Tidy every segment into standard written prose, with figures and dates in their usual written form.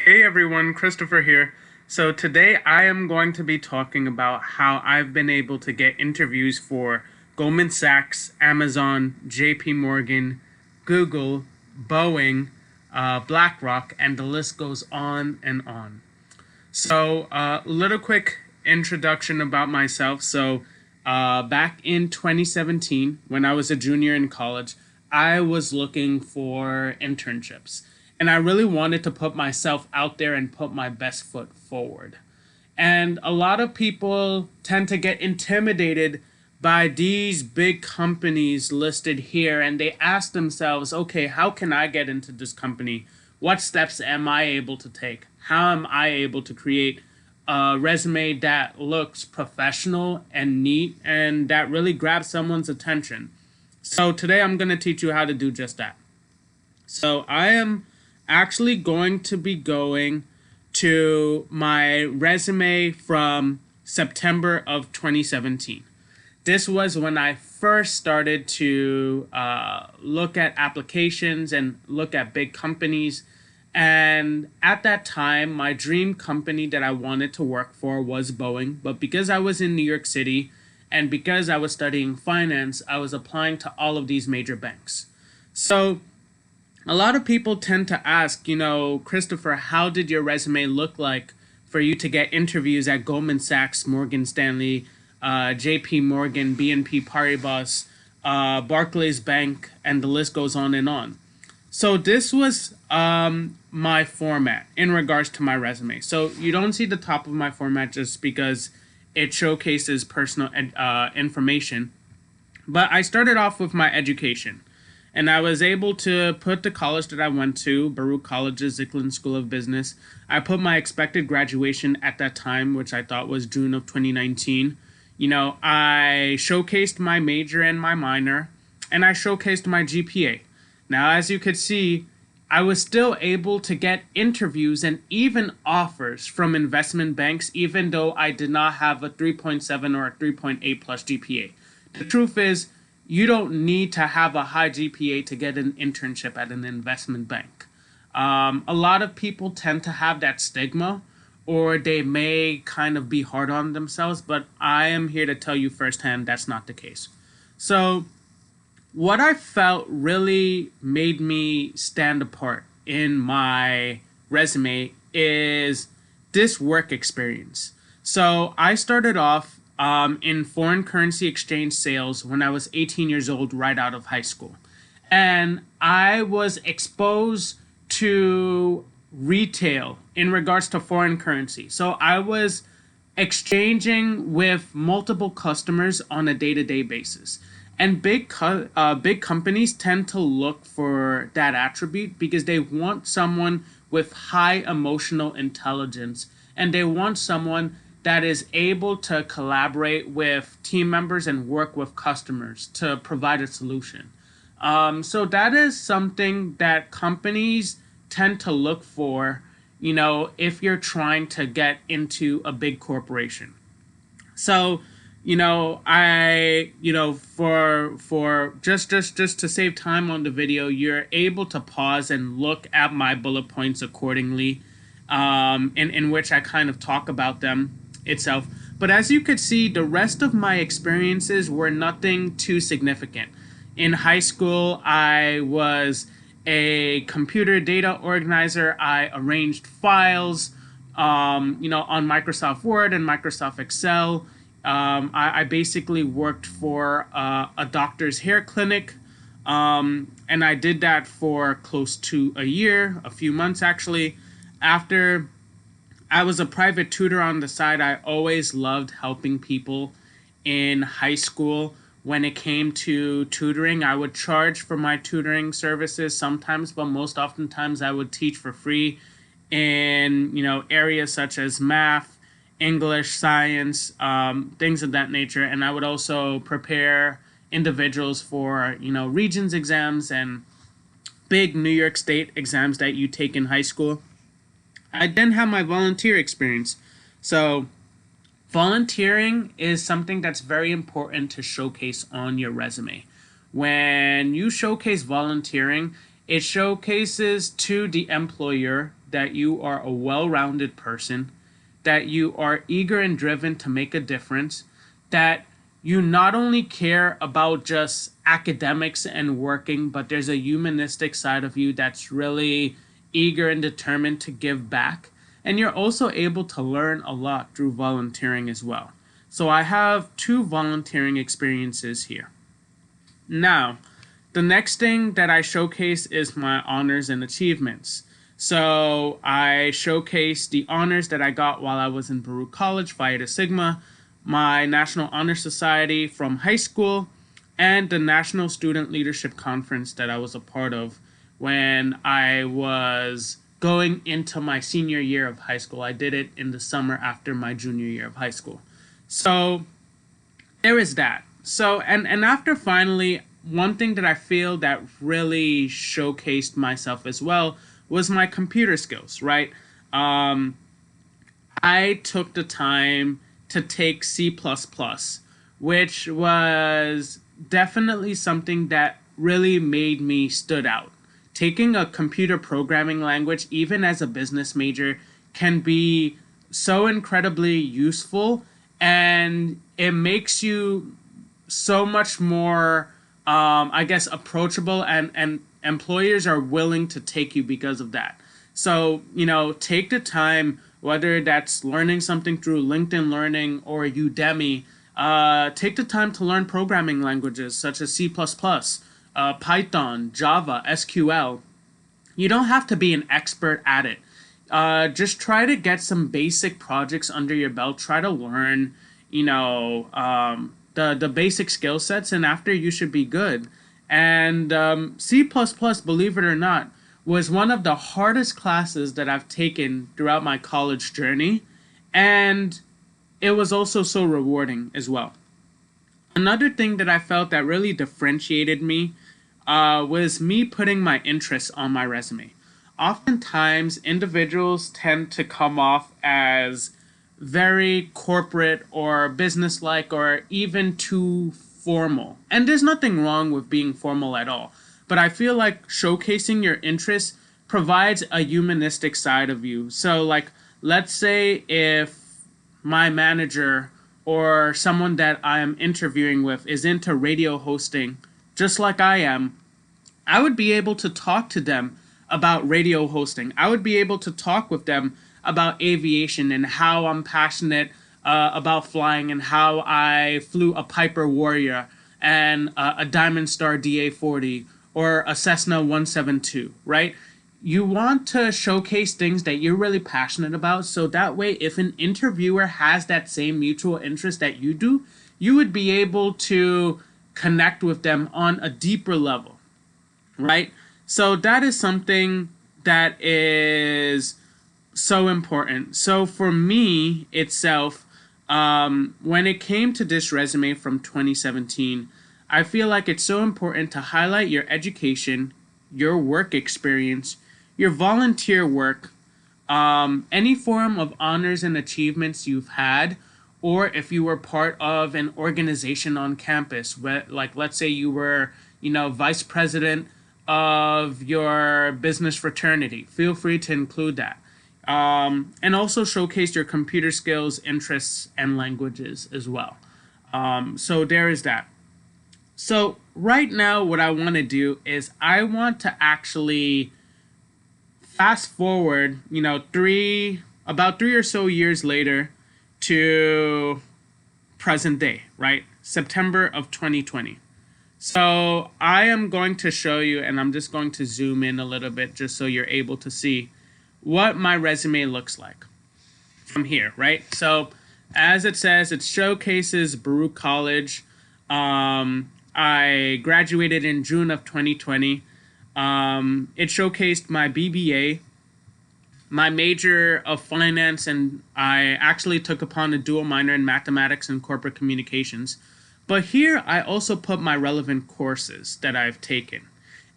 Hey everyone, Christopher here. So today I am going to be talking about how I've been able to get interviews for Goldman Sachs, Amazon, JP Morgan, Google, Boeing, BlackRock, and the list goes on and on. So, little quick introduction about myself. Back in 2017, when I was a junior in college, I was looking for internships. And I really wanted to put myself out there and put my best foot forward. And a lot of people tend to get intimidated by these big companies listed here, and they ask themselves, okay, how can I get into this company? What steps am I able to take? How am I able to create a resume that looks professional and neat and that really grabs someone's attention? So today I'm going to teach you how to do just that. So I am actually going to be going to my resume from September of 2017. This was when I first started to look at applications and look at big companies. And at that time, my dream company that I wanted to work for was Boeing. But because I was in New York City and because I was studying finance, I was applying to all of these major banks. So a lot of people tend to ask, Christopher, how did your resume look like for you to get interviews at Goldman Sachs, Morgan Stanley, JP Morgan, BNP Paribas, Barclays Bank, and the list goes on and on. So this was my format in regards to my resume. So you don't see the top of my format just because it showcases personal information. But I started off with my education. And I was able to put the college that I went to, Baruch College's Zicklin School of Business. I put my expected graduation at that time, which I thought was June of 2019. I showcased my major and my minor, and I showcased my GPA. Now, as you could see, I was still able to get interviews and even offers from investment banks, even though I did not have a 3.7 or a 3.8 plus GPA. The truth is, you don't need to have a high GPA to get an internship at an investment bank. A lot of people tend to have that stigma, or they may kind of be hard on themselves, but I am here to tell you firsthand that's not the case. So what I felt really made me stand apart in my resume is this work experience. So I started off in foreign currency exchange sales when I was 18 years old, right out of high school. And I was exposed to retail in regards to foreign currency. So I was exchanging with multiple customers on a day-to-day basis. And big companies tend to look for that attribute because they want someone with high emotional intelligence, and they want someone that is able to collaborate with team members and work with customers to provide a solution. So that is something that companies tend to look for, if you're trying to get into a big corporation. So, for just to save time on the video, you're able to pause and look at my bullet points accordingly, in which I kind of talk about them itself. But as you could see, the rest of my experiences were nothing too significant. In high school, I was a computer data organizer. I arranged files, on Microsoft Word and Microsoft Excel. I basically worked for a doctor's hair clinic, and I did that for close to a year, a few months actually. After I was a private tutor on the side, I always loved helping people in high school. When it came to tutoring, I would charge for my tutoring services sometimes, but most oftentimes I would teach for free in, areas such as math, English, science, things of that nature. And I would also prepare individuals for, Regents exams and big New York State exams that you take in high school. I then have my volunteer experience. So volunteering is something that's very important to showcase on your resume. When you showcase volunteering, it showcases to the employer that you are a well-rounded person, that you are eager and driven to make a difference, that you not only care about just academics and working, but there's a humanistic side of you that's really eager and determined to give back. And you're also able to learn a lot through volunteering as well. So I have 2 volunteering experiences here. Now, the next thing that I showcase is my honors and achievements. So I showcase the honors that I got while I was in Baruch College, Phi Eta Sigma, my National Honor Society from high school, and the National Student Leadership Conference that I was a part of when I was going into my senior year of high school. I did it in the summer after my junior year of high school. So there is that. So, and after finally, one thing that I feel that really showcased myself as well was my computer skills, right? I took the time to take C++, which was definitely something that really made me stood out. Taking a computer programming language, even as a business major, can be so incredibly useful, and it makes you so much more, approachable, and employers are willing to take you because of that. So, take the time, whether that's learning something through LinkedIn Learning or Udemy, take the time to learn programming languages such as C++, Python, Java, SQL. You don't have to be an expert at it. Just try to get some basic projects under your belt. Try to learn, the basic skill sets, and after you should be good. And C++, believe it or not, was one of the hardest classes that I've taken throughout my college journey, and it was also so rewarding as well. Another thing that I felt that really differentiated me was me putting my interests on my resume. Oftentimes, individuals tend to come off as very corporate or business-like or even too formal. And there's nothing wrong with being formal at all. But I feel like showcasing your interests provides a humanistic side of you. So, let's say if my manager or someone that I am interviewing with is into radio hosting, just like I am, I would be able to talk to them about radio hosting. I would be able to talk with them about aviation and how I'm passionate about flying and how I flew a Piper Warrior and a Diamond Star DA-40 or a Cessna 172, right? You want to showcase things that you're really passionate about, so that way if an interviewer has that same mutual interest that you do, you would be able to connect with them on a deeper level, right? So that is something that is so important. So for me itself, when it came to this resume from 2017, I feel like it's so important to highlight your education, your work experience, your volunteer work, any form of honors and achievements you've had, or if you were part of an organization on campus, like let's say you were, vice president of your business fraternity. Feel free to include that. And also showcase your computer skills, interests, and languages as well. So there is that. So right now what I want to do is I want to actually fast forward, about 3 or so years later to present day, right? September of 2020. So I am going to show you, and I'm just going to zoom in a little bit just so you're able to see what my resume looks like from here, right? So as it says, it showcases Baruch College. I graduated in June of 2020. It showcased my BBA, my major of finance, and I actually took upon a dual minor in mathematics and corporate communications. But here I also put my relevant courses that I've taken.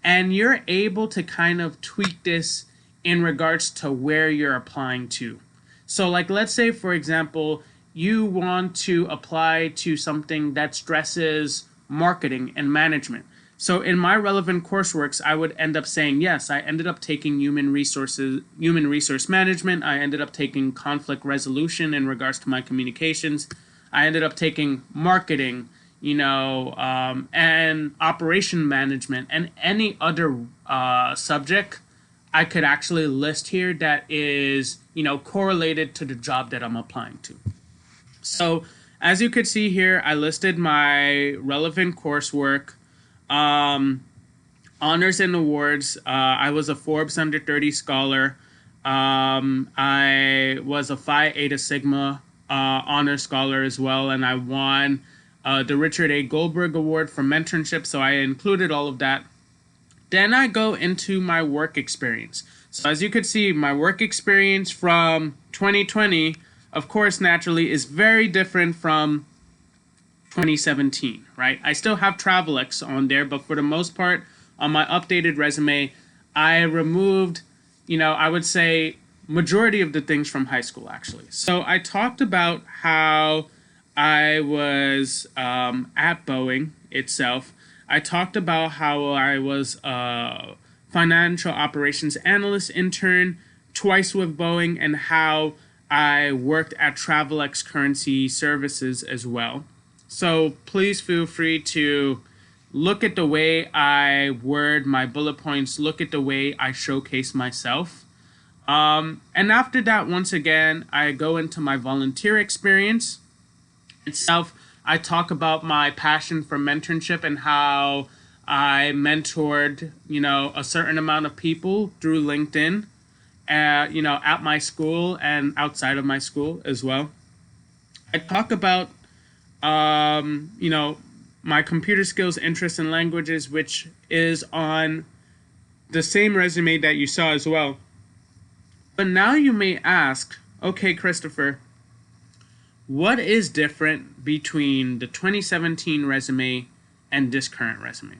And you're able to kind of tweak this in regards to where you're applying to. So let's say, for example, you want to apply to something that stresses marketing and management. So in my relevant courseworks, I would end up saying, yes, I ended up taking human resource management. I ended up taking conflict resolution in regards to my communications. I ended up taking marketing, and operation management, and any other subject I could actually list here that is, correlated to the job that I'm applying to. So as you could see here, I listed my relevant coursework, honors and awards. I was a Forbes Under 30 scholar. I was a Phi Eta Sigma honor scholar as well, and I won the Richard A. Goldberg Award for mentorship, so I included all of that. Then I go into my work experience. So as you could see, my work experience from 2020, of course, naturally, is very different from 2017, right? I still have TravelX on there, but for the most part, on my updated resume, I removed, I would say majority of the things from high school, actually. So I talked about how I was at Boeing itself. I talked about how I was a financial operations analyst intern twice with Boeing, and how I worked at TravelX Currency Services as well. So please feel free to look at the way I word my bullet points, look at the way I showcase myself. And after that, once again, I go into my volunteer experience itself. I talk about my passion for mentorship and how I mentored, a certain amount of people through LinkedIn, at my school and outside of my school as well. I talk about, my computer skills, interests, and languages, which is on the same resume that you saw as well. But now you may ask, okay, Christopher, what is different between the 2017 resume and this current resume?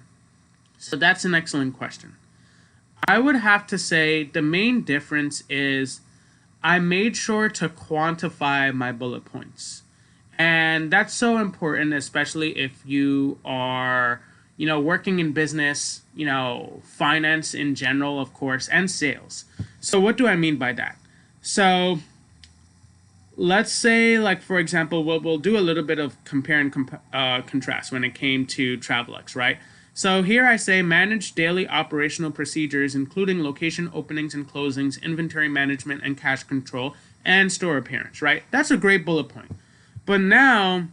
So that's an excellent question. I would have to say the main difference is I made sure to quantify my bullet points. And that's so important, especially if you are, working in business, finance in general, of course, and sales. So what do I mean by that? So let's say, like, for example, we'll do a little bit of compare and contrast when it came to TravelX, right? So here I say manage daily operational procedures, including location openings and closings, inventory management and cash control, and store appearance, right? That's a great bullet point. But now,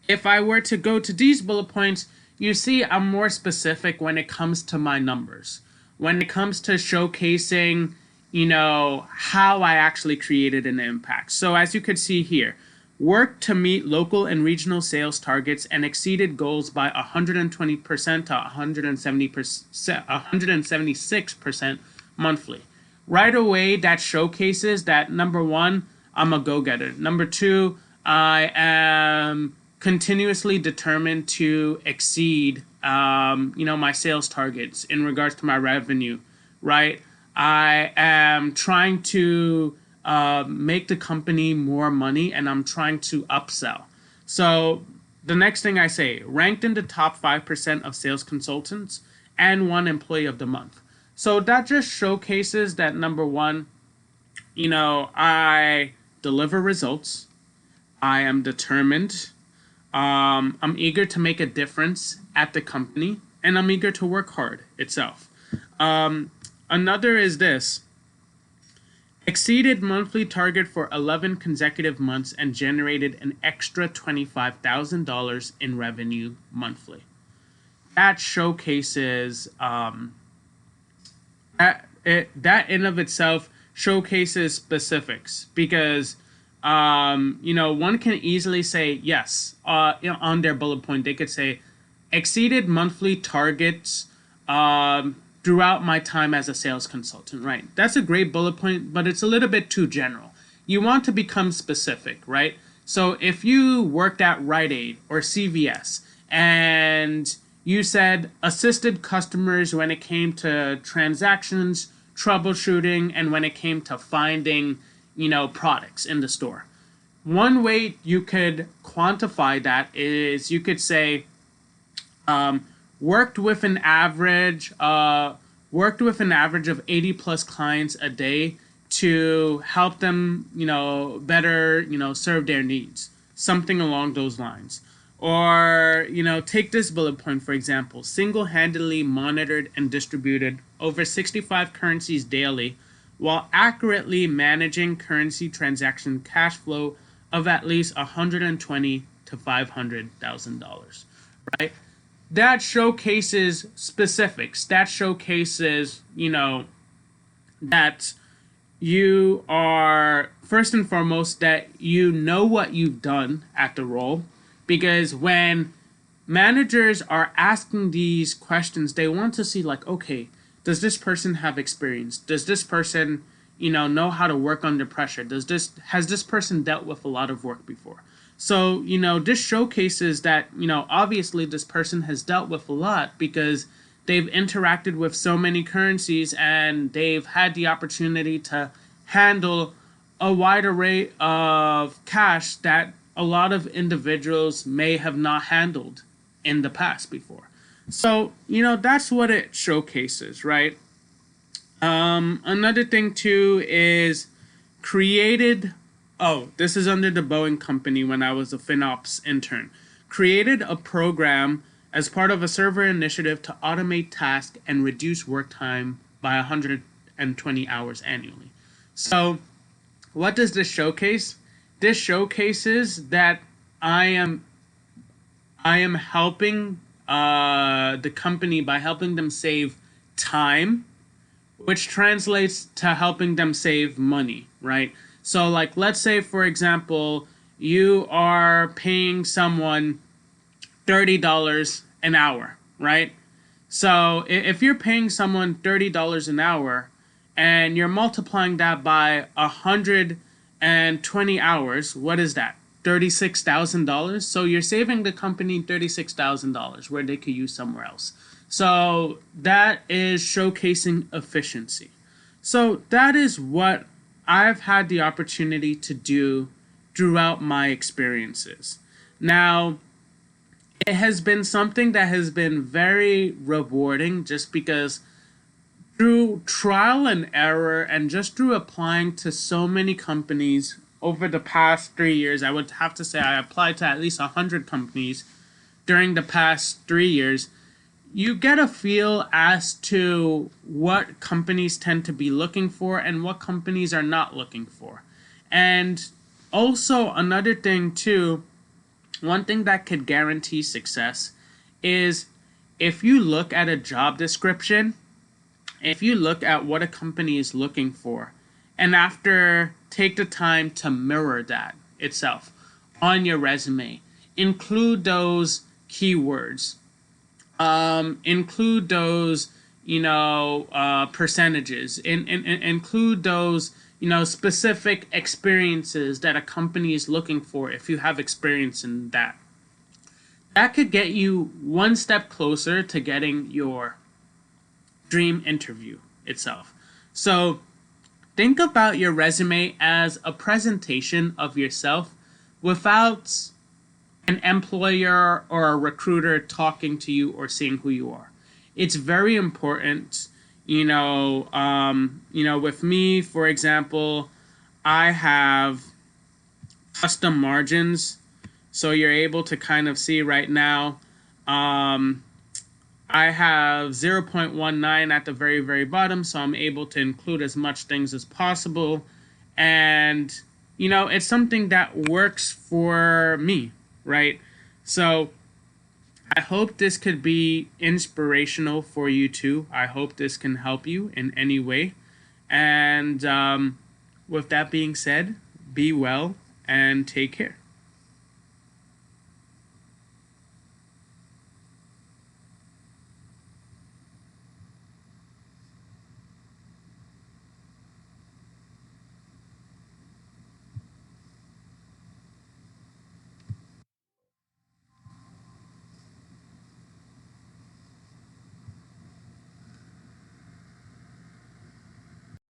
if I were to go to these bullet points, you see I'm more specific when it comes to my numbers. When it comes to showcasing, how I actually created an impact. So as you could see here, worked to meet local and regional sales targets and exceeded goals by 120% to 176% monthly. Right away, that showcases that, number one, I'm a go-getter. Number two, I am continuously determined to exceed, my sales targets in regards to my revenue, right? I am trying to make the company more money, and I'm trying to upsell. So the next thing I say, ranked in the top 5% of sales consultants and one employee of the month. So that just showcases that, number one, I deliver results. I am determined. I'm eager to make a difference at the company, and I'm eager to work hard itself. Another is this. Exceeded monthly target for 11 consecutive months and generated an extra $25,000 in revenue monthly. That showcases, that in of itself showcases specifics, because one can easily say, yes, on their bullet point, they could say, exceeded monthly targets throughout my time as a sales consultant, right? That's a great bullet point, but it's a little bit too general. You want to become specific, right? So if you worked at Rite Aid or CVS and you said assisted customers when it came to transactions, troubleshooting, and when it came to finding, products in the store. One way you could quantify that is you could say, worked with an average of 80 plus clients a day to help them, better, serve their needs, something along those lines. Or, take this bullet point, for example: single-handedly monitored and distributed over 65 currencies daily while accurately managing currency transaction cash flow of at least $120 to $500,000, right? That showcases specifics. That showcases, that you are, first and foremost, that you know what you've done at the role. Because when managers are asking these questions, they want to see, like, okay, does this person have experience? Does this person, know how to work under pressure? Has this person dealt with a lot of work before? So, this showcases that, obviously this person has dealt with a lot because they've interacted with so many currencies and they've had the opportunity to handle a wide array of cash that a lot of individuals may have not handled in the past before. So, that's what it showcases, right? Another thing too is created. Oh, this is under the Boeing company when I was a FinOps intern. Created a program as part of a server initiative to automate tasks and reduce work time by 120 hours annually. So, what does this showcase? This showcases that I am helping the company by helping them save time, which translates to helping them save money, right? So, like, let's say, for example, you are paying someone $30 an hour, right? So, if you're paying someone $30 an hour and you're multiplying that by 120 hours, what is that? $36,000. So you're saving the company $36,000 where they could use somewhere else. So that is showcasing efficiency. So that is what I've had the opportunity to do throughout my experiences. Now, it has been something that has been very rewarding just because through trial and error and just through applying to so many companies over the past 3 years, I would have to say I applied to at least 100 companies during the past 3 years. You get a feel as to what companies tend to be looking for and what companies are not looking for. And also another thing too, one thing that could guarantee success is if you look at a job description, if you look at what a company is looking for, and after take the time to mirror that itself on your resume, include those keywords, include those, percentages, include those, specific experiences that a company is looking for if you have experience in that. That could get you one step closer to getting your dream interview itself. So think about your resume as a presentation of yourself without an employer or a recruiter talking to you or seeing who you are. It's very important, with me, for example, I have custom margins. So you're able to kind of see right now, I have 0.19 at the very, very bottom, so I'm able to include as much things as possible. And, it's something that works for me, right? So I hope this could be inspirational for you too. I hope this can help you in any way. And with that being said, be well and take care.